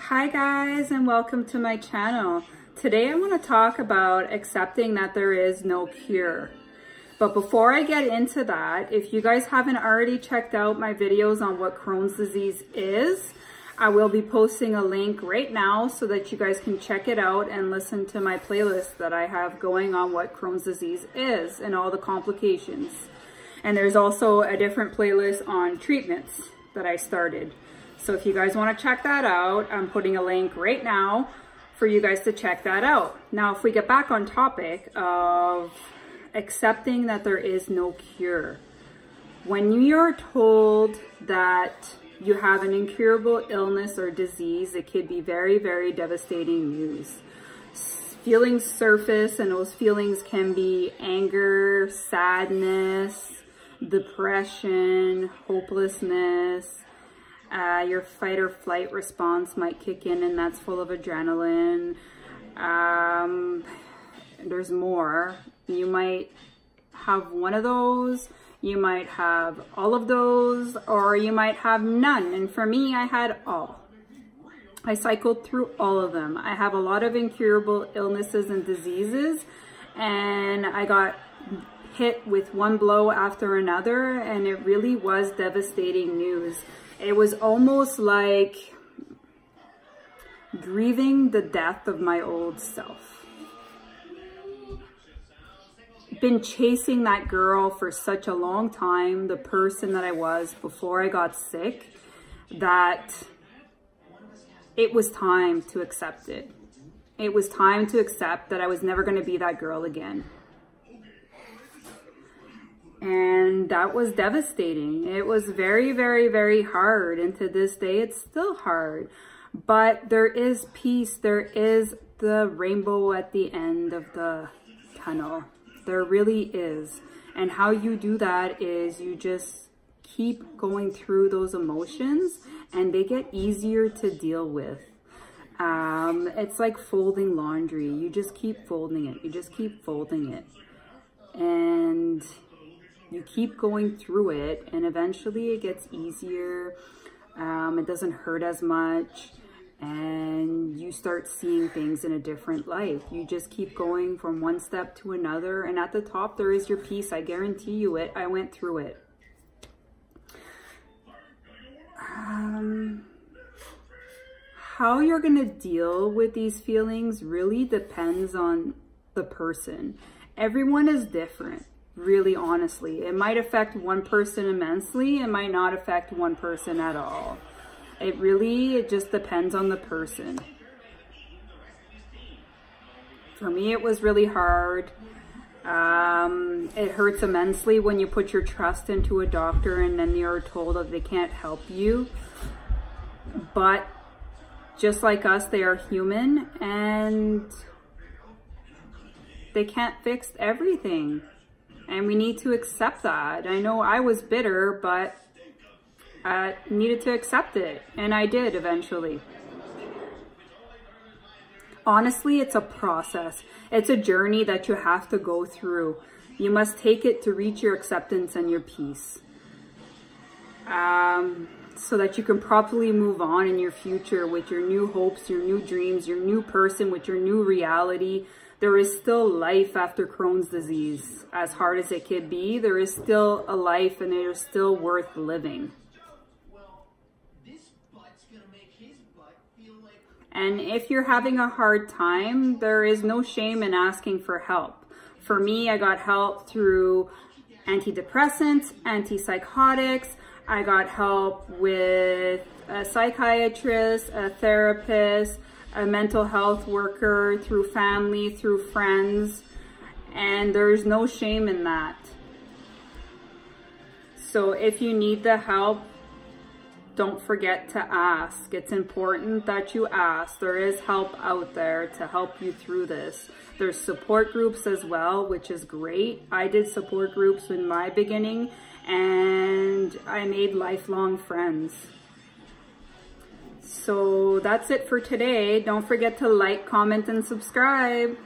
Hi guys, and welcome to my channel. Today I want to talk about accepting that there is no cure. But before I get into that, if you guys haven't already checked out my videos on what Crohn's disease is, I will be posting a link right now so that you guys can check it out and listen to my playlist that I have going on what Crohn's disease is and all the complications. And there's also a different playlist on treatments that I started. So if you guys want to check that out, I'm putting a link right now for you guys to check that out. Now, if we get back on topic of accepting that there is no cure. When you're told that you have an incurable illness or disease, it could be very, very devastating news. Feelings surface, and those feelings can be anger, sadness, depression, hopelessness. Your fight or flight response might kick in, and that's full of adrenaline. There's more. You might have one of those, you might have all of those, or you might have none. And for me, I had all. I cycled through all of them. I have a lot of incurable illnesses and diseases, and I got hit with one blow after another, and it really was devastating news. It was almost like grieving the death of my old self. Been chasing that girl for such a long time, the person that I was before I got sick, that it was time to accept it. It was time to accept that I was never going to be that girl again. And that was devastating. It was very, very, very hard. And to this day, it's still hard. But there is peace. There is the rainbow at the end of the tunnel. There really is. And how you do that is you just keep going through those emotions, and they get easier to deal with. It's like folding laundry. You just keep folding it. You just keep folding it. And you keep going through it, and eventually it gets easier. It doesn't hurt as much, and you start seeing things in a different light. You just keep going from one step to another, and at the top there is your peace. I guarantee you it. I went through it. How you're gonna deal with these feelings really depends on the person. Everyone is different. Really, honestly, it might affect one person immensely. It might not affect one person at all. It just depends on the person. For me, it was really hard. It hurts immensely when you put your trust into a doctor and then you're told that they can't help you. But just like us, they are human and they can't fix everything. And we need to accept that. I know I was bitter, but I needed to accept it. And I did eventually. Honestly, it's a process. It's a journey that you have to go through. You must take it to reach your acceptance and your peace. So that you can properly move on in your future with your new hopes, your new dreams, your new person, with your new reality. There is still life after Crohn's disease. As hard as it could be, there is still a life, and it is still worth living. And if you're having a hard time, there is no shame in asking for help. For me, I got help through antidepressants, antipsychotics. I got help with a psychiatrist, a therapist, a mental health worker, through family, through friends, and there's no shame in that. So if you need the help, don't forget to ask. It's important that you ask. There is help out there to help you through this. There's support groups as well, which is great. I did support groups in my beginning, and I made lifelong friends. So that's it for today. Don't forget to like, comment, and subscribe.